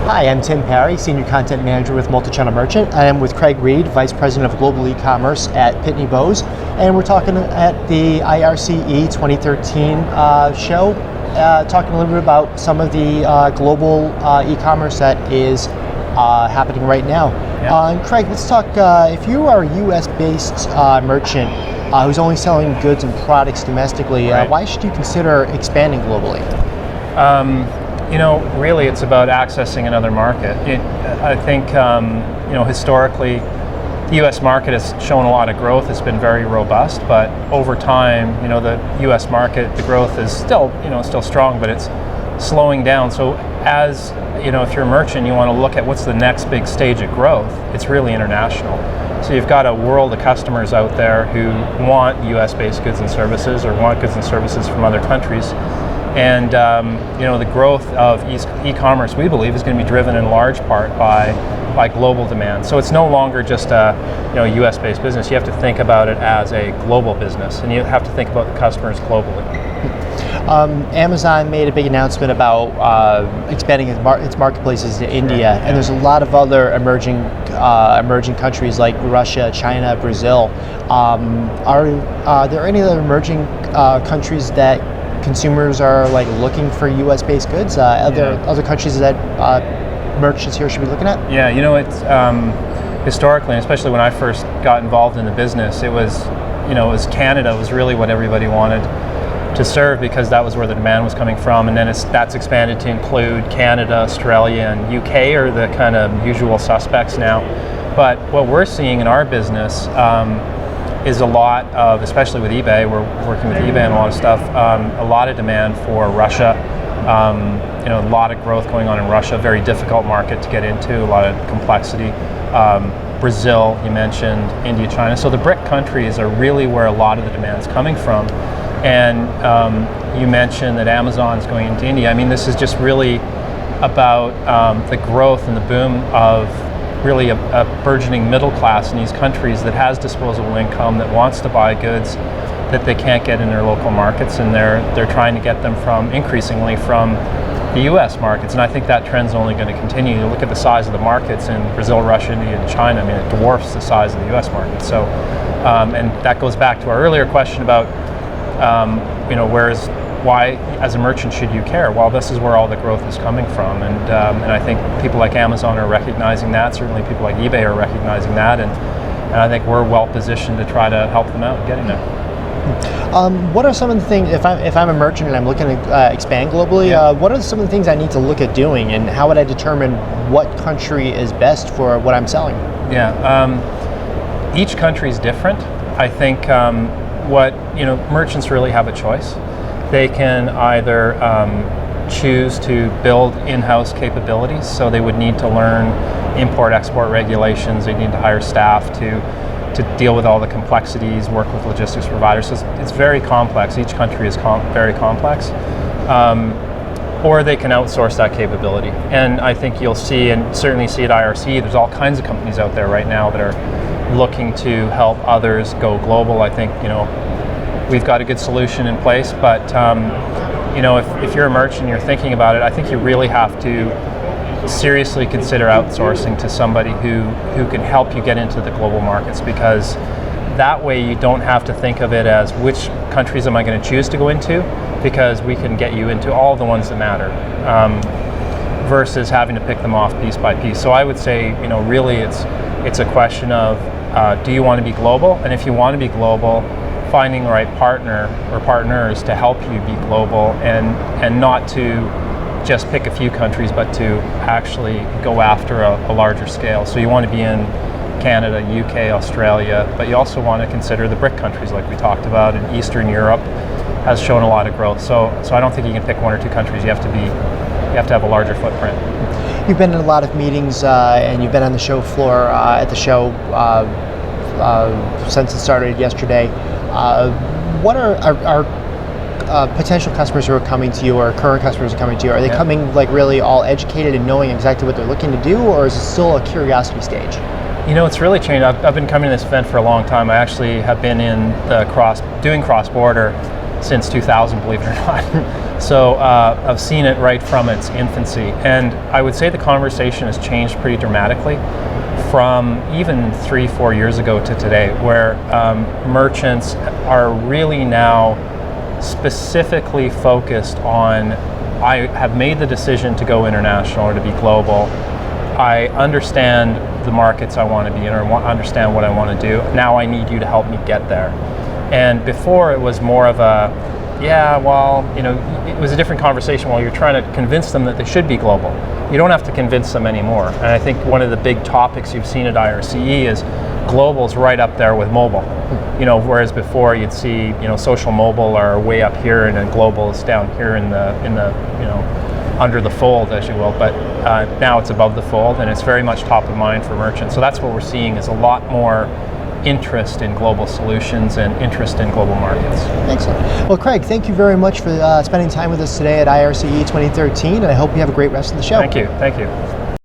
Hi, I'm Tim Parry, Senior Content Manager with Multichannel Merchant. I am with Craig Reed, Vice President of Global E-Commerce at Pitney Bowes, and we're talking at the IRCE 2013 show, talking a little bit about some of the global e-commerce that is happening right now. Yeah. Craig, let's talk, if you are a US-based merchant who's only selling goods and products domestically, Right. why should you consider expanding globally? Really it's about accessing another market. I think, historically, the U.S. market has shown a lot of growth. It's been very robust, but over time, the U.S. market, the growth is still strong, but it's slowing down. So as, if you're a merchant, you want to look at what's the next big stage of growth, it's really international. So you've got a world of customers out there who want U.S.-based goods and services or want goods and services from other countries. And the growth of e-commerce, we believe, is going to be driven in large part by global demand. So it's no longer just a U.S.-based business. You have to think about it as a global business, and you have to think about the customers globally. Amazon made a big announcement about expanding its marketplaces to India, and there's a lot of other emerging countries like Russia, China, Brazil. Are there any other emerging countries that consumers are looking for U.S.-based goods? Other countries that merchants here should be looking at? Yeah, it's historically, and especially when I first got involved in the business, it was Canada was really what everybody wanted to serve because that was where the demand was coming from, and then that's expanded to include Canada, Australia, and UK are the kind of usual suspects now. But what we're seeing in our business is a lot of, especially with eBay, we're working with eBay and a lot of stuff, a lot of demand for Russia, a lot of growth going on in Russia, very difficult market to get into, a lot of complexity. Brazil, you mentioned, India, China. So the BRIC countries are really where a lot of the demand is coming from. And you mentioned that Amazon is going into India. I mean, this is just really about the growth and the boom of really a burgeoning middle class in these countries that has disposable income, that wants to buy goods that they can't get in their local markets, and they're trying to get them increasingly from the U.S. markets. And I think that trend's only going to continue. You look at the size of the markets in Brazil, Russia, India, and China. I mean, it dwarfs the size of the U.S. market. So, and that goes back to our earlier question about, why, as a merchant, should you care? Well, this is where all the growth is coming from, and I think people like Amazon are recognizing that. Certainly, people like eBay are recognizing that, and I think we're well positioned to try to help them out getting there. What are some of the things, if I'm a merchant and I'm looking to expand globally, what are some of the things I need to look at doing, and how would I determine what country is best for what I'm selling? Each country is different. I think merchants really have a choice. They can either choose to build in-house capabilities, so they would need to learn import-export regulations, they need to hire staff to deal with all the complexities, work with logistics providers. So it's very complex. Each country is very complex. Or they can outsource that capability. And I think you'll see, and certainly see at IRCE, there's all kinds of companies out there right now that are looking to help others go global. I think, we've got a good solution in place, but if you're a merchant and you're thinking about it, I think you really have to seriously consider outsourcing to somebody who can help you get into the global markets, because that way you don't have to think of it as which countries am I going to choose to go into, because we can get you into all the ones that matter, versus having to pick them off piece by piece. So I would say, really it's a question of do you want to be global? And if you want to be global, finding the right partner or partners to help you be global, and not to just pick a few countries, but to actually go after a larger scale. So you want to be in Canada, UK, Australia, but you also want to consider the BRIC countries like we talked about, and Eastern Europe has shown a lot of growth. So I don't think you can pick one or two countries. You have to have a larger footprint. You've been in a lot of meetings, and you've been on the show floor at the show since it started yesterday. What are potential customers who are coming to you, or current customers who are coming to you? Are they coming really all educated and knowing exactly what they're looking to do, or is it still a curiosity stage? It's really changed. I've been coming to this event for a long time. I actually have been in doing cross-border since 2000, believe it or not. So I've seen it right from its infancy. And I would say the conversation has changed pretty dramatically from even 3-4 years ago to today, where merchants are really now specifically focused on, I have made the decision to go international or to be global. I understand the markets I want to be in, or understand what I want to do. Now I need you to help me get there. And before it was more of a, yeah, well, you know, it was a different conversation while you're trying to convince them that they should be global. You don't have to convince them anymore. And I think one of the big topics you've seen at IRCE is global's right up there with mobile. You know, whereas before you'd see, you know, social mobile are way up here and then global is down here in the you know, under the fold, as you will. But now it's above the fold, and it's very much top of mind for merchants. So that's what we're seeing, is a lot more interest in global solutions and interest in global markets. Excellent. Well, Craig, thank you very much for spending time with us today at IRCE 2013, and I hope you have a great rest of the show. Thank you. Thank you.